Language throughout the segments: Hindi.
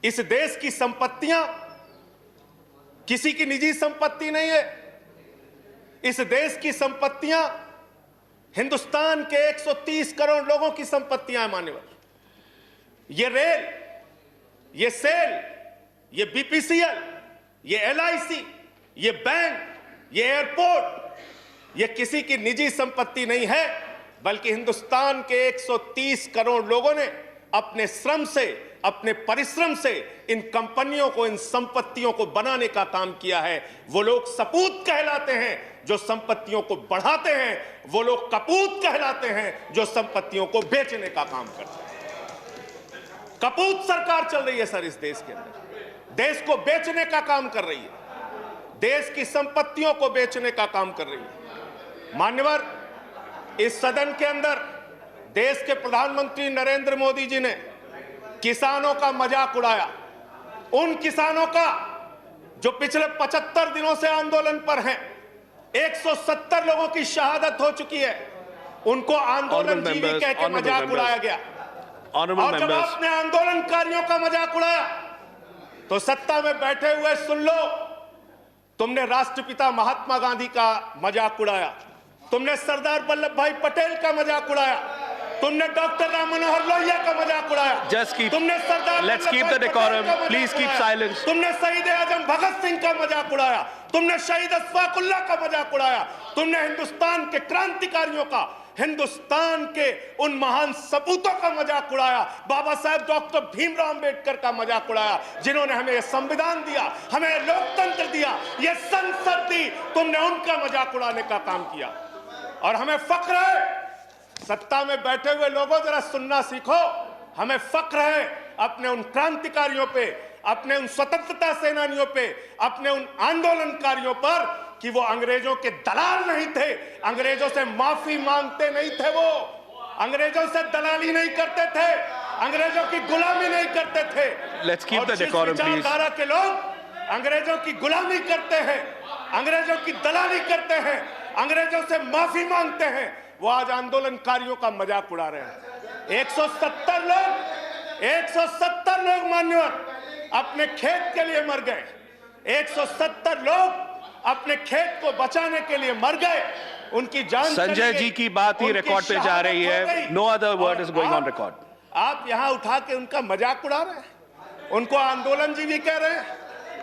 इस देश की संपत्तियां किसी की निजी संपत्ति नहीं है। इस देश की संपत्तियां हिंदुस्तान के 130 करोड़ लोगों की संपत्तियां हैं मान्यवर। ये रेल, ये सेल, ये बीपीसीएल, ये एलआईसी, ये बैंक, ये एयरपोर्ट, ये किसी की निजी संपत्ति नहीं है, बल्कि हिंदुस्तान के 130 करोड़ लोगों ने अपने श्रम से, अपने परिश्रम से इन कंपनियों को, इन संपत्तियों को बनाने का काम किया है। वो लोग सपूत कहलाते हैं जो संपत्तियों को बढ़ाते हैं, वो लोग कपूत कहलाते हैं जो संपत्तियों को बेचने का काम करते हैं। कपूत सरकार चल रही है सर इस देश के अंदर, देश को बेचने का काम कर रही है, देश की संपत्तियों को बेचने का काम कर रही है। मान्यवर, इस सदन के अंदर देश के प्रधानमंत्री नरेंद्र मोदी जी ने किसानों का मजाक उड़ाया। उन किसानों का जो पिछले 75 दिनों से आंदोलन पर हैं, 170 लोगों की शहादत हो चुकी है, उनको आंदोलन जीवी कह के मजाक उड़ाया गया। और जब आपने आंदोलनकारियों का मजाक उड़ाया तो सत्ता में बैठे हुए सुन लो, तुमने राष्ट्रपिता महात्मा गांधी का मजाक उड़ाया, तुमने सरदार वल्लभ भाई पटेल का मजाक उड़ाया, तुमने डॉक्टर राम मनोहर लोहिया का मजाक उड़ाया, तुमने सरदार let's keep the decorum, please keep silence, तुमने शहीद आजम भगत सिंह का मजाक उड़ाया, तुमने शहीद अशफाकुल्लाह का मजाक उड़ाया, तुमने हिंदुस्तान के क्रांतिकारियों का, हिंदुस्तान के उन महान सपूतों का मजाक उड़ाया, बाबा साहेब डॉक्टर भीमराव अंबेडकर का मजाक उड़ाया, जिन्होंने हमें संविधान दिया, हमें लोकतंत्र दिया, ये संसद दी, तुमने उनका मजाक उड़ाने का काम किया। और हमें फख्र है, सत्ता में बैठे हुए लोगों जरा सुनना सीखो, हमें फख्र है अपने उन क्रांतिकारियों पे, अपने उन स्वतंत्रता सेनानियों पे, अपने उन आंदोलनकारियों पर कि वो अंग्रेजों के दलाल नहीं थे, अंग्रेजों से माफी मांगते नहीं थे, वो अंग्रेजों से दलाली नहीं करते थे, अंग्रेजों की गुलामी नहीं करते थे। Let's keep the decorum please. विचारधारा के लोग अंग्रेजों की गुलामी करते हैं, अंग्रेजों की दलाली करते हैं, अंग्रेजों से माफी मांगते हैं, वो आज आंदोलनकारियों का मजाक उड़ा रहे हैं। 170 लोग मान्यवर अपने खेत के लिए मर गए, 170 लोग अपने खेत को बचाने के लिए मर गए, उनकी जान। संजय जी की बात ही रिकॉर्ड पे जा रही है, no other word is going on record. आप यहां उठा के उनका मजाक उड़ा रहे हैं, उनको आंदोलन जीवी कह रहे हैं।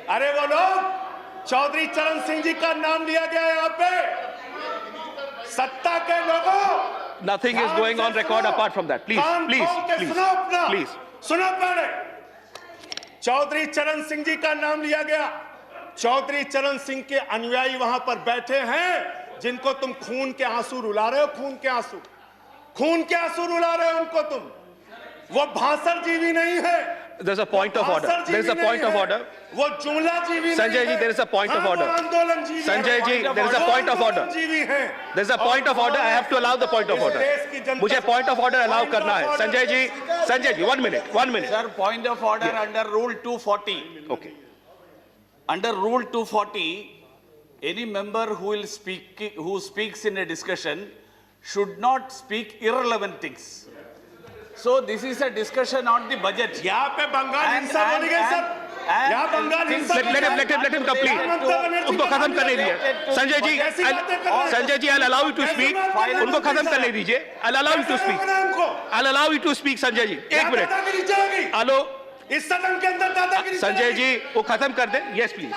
अरे वो लोग, चौधरी चरण सिंह जी का नाम लिया गया यहाँ पे, सत्ता के लोगों, nothing is going on record apart from that, please please please please सुनो। पहले चौधरी चरण सिंह जी का नाम लिया गया, चौधरी चरण सिंह के अनुयायी वहां पर बैठे हैं, जिनको तुम खून के आंसू रुला रहे हो, खून के आंसू रुला रहे हो उनको तुम। वो भाषण जीवी नहीं है। There's a point of order. There's a point of order. वो जुमला जीवी Sanjay ji, there is a point of order. आंदोलन जीवी। Sanjay ji, there is a point of order. जीवी है। There's a point of order. I have to allow the point of order. मुझे point of order allow करना है। Sanjay ji, 1 minute. Sir, point of order under Rule 240. Okay. Under Rule 240, any member who speaks in a discussion should not speak irrelevant things. So this is a discussion on the budget. यहाँ पे बंगाल हिंसा बोली गई सर, यहाँ बंगाल हिंसा। Let him complete. उनको खत्म करने दीजिए। Sanjay ji, I'll allow you to speak. उनको खत्म करने दीजिए। I'll allow you to speak. I'll allow you to speak, Sanjay ji. 1 minute. Hello, इस सदन के अंदर दादागिरी। संजय जी, वो खत्म कर दें। Yes, please.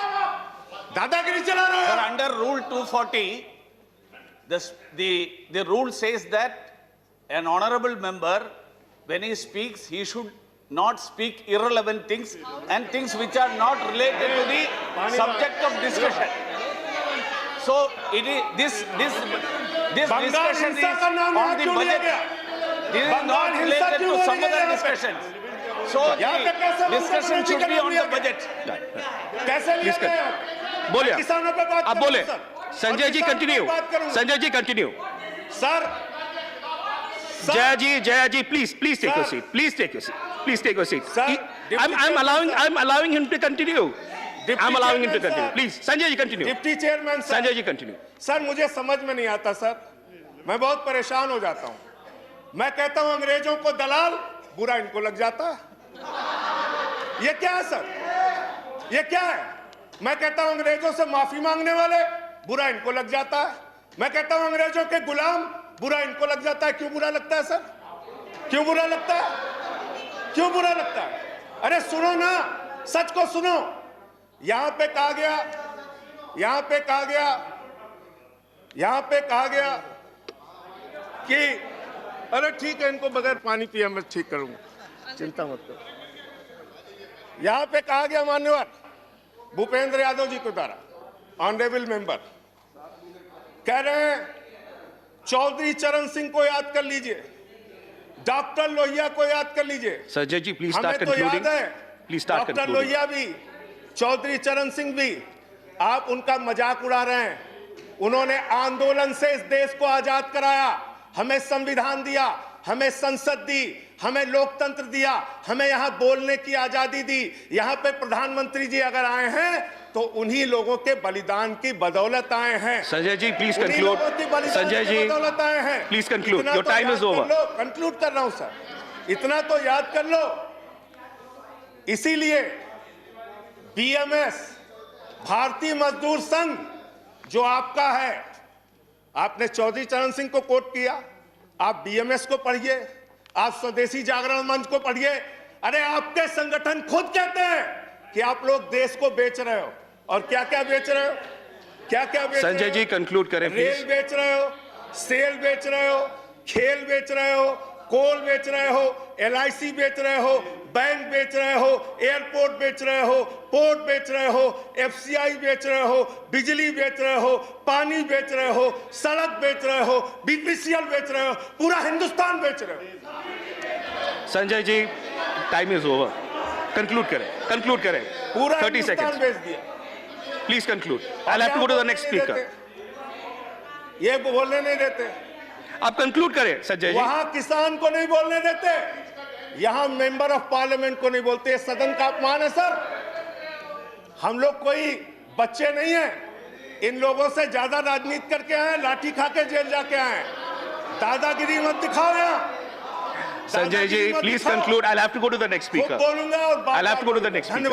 दादागिरी चला रहे Sir, under Rule 240, the rule says that an honorable member, when he speaks, he should not speak irrelevant things and things which are not related to the subject of discussion. So it is this discussion is on the budget. This is not related to some other discussions. So the discussion should be on the budget. बोलिए, आप बोले। Sanjay ji continue. Sanjay ji continue. Sir, Jaya ji, please take your seat. Please take your seat. Please take your seat. I'm allowing him to continue. I'm allowing him to continue. Please, Sanjay ji continue. Deputy chairman sir, Sanjay ji continue. Sir मुझे समझ में नहीं आता सर, मैं बहुत परेशान हो जाता हूं। मैं कहता हूं अंग्रेजों को दलाल, बुरा इनको लग जाता है। ये क्या है सर? ये क्या है? मैं कहता हूं अंग्रेजों से माफी मांगने वाले, बुरा इनको लग जाता है। मैं कहता हूं अंग्रेजों के गुलाम, बुरा इनको लग जाता है। क्यों बुरा लगता है सर? क्यों बुरा लगता है? क्यों बुरा लगता है? अरे सुनो ना, सच को सुनो। यहां पे कहा गया कि अरे ठीक है, इनको बगैर पानी पिए मैं ठीक करूंगा, चिंता मत करो। यहां पे कहा गया मान्यवर भूपेंद्र यादव जी के द्वारा, ऑनरेबल मेंबर कह रहे हैं चौधरी चरण सिंह को याद कर लीजिए, डॉक्टर लोहिया को याद कर लीजिए। संजय जी प्लीज स्टार्ट हमें तो याद कंक्लूडिंग। है please start doctor concluding. Lohia भी, चौधरी चरण सिंह भी, आप उनका मजाक उड़ा रहे हैं। उन्होंने आंदोलन से इस देश को आजाद कराया, हमें संविधान दिया, हमें संसद दी, हमें लोकतंत्र दिया, हमें यहां बोलने की आजादी दी। यहां पे प्रधानमंत्री जी अगर आए हैं तो उन्हीं लोगों के बलिदान की बदौलत आए हैं। Sanjay ji please conclude. संजय जी बदौलत आए हैं। प्लीज कंक्लूड, इतना योर तो टाइम याद इज कर ओवर। लो, कंक्लूड कर रहा हूं सर, इतना तो याद कर लो। इसीलिए बीएमएस, भारतीय मजदूर संघ जो आपका है, आपने चौधरी चरण सिंह को कोट किया, आप बीएमएस को पढ़िए, आप स्वदेशी जागरण मंच को पढ़िए। अरे आपके संगठन खुद कहते हैं कि आप लोग देश को बेच रहे हो। और क्या क्या बेच रहे हो? क्या क्या बेच रहे हो? संजय जी कंक्लूड करें रेल प्लीज। बेच रहे हो, सेल बेच रहे हो, खेल बेच रहे हो, कोल बेच रहे हो, एलआईसी बेच रहे हो, बैंक बेच रहे हो, एयरपोर्ट बेच रहे हो, पोर्ट बेच रहे हो, एफसीआई बेच रहे हो, बिजली बेच रहे हो, पानी बेच रहे हो, सड़क बेच रहे हो, बीपीसीएल बेच रहे हो, पूरा हिंदुस्तान बेच रहे हो। Sanjay ji time is over, conclude करें पूरा 30 हिंदुस्तान सेकंड्स बेच दिया। Please conclude. I have to go to the next speaker. ये बोलने नहीं देते, आप कंक्लूड करें संजय जी। वहां किसान को नहीं बोलने देते, यहां मेंबर ऑफ पार्लियामेंट को नहीं बोलते। ये सदन का अपमान है सर। हम लोग कोई बच्चे नहीं हैं, इन लोगों से ज्यादा राजनीति करके आए, लाठी खा के जेल जाके आए। दादागिरी मत दिखाओ यहां। Sanjay ji please conclude. I have to go to the next speaker. बोलूंगा और I have to go to the next speaker.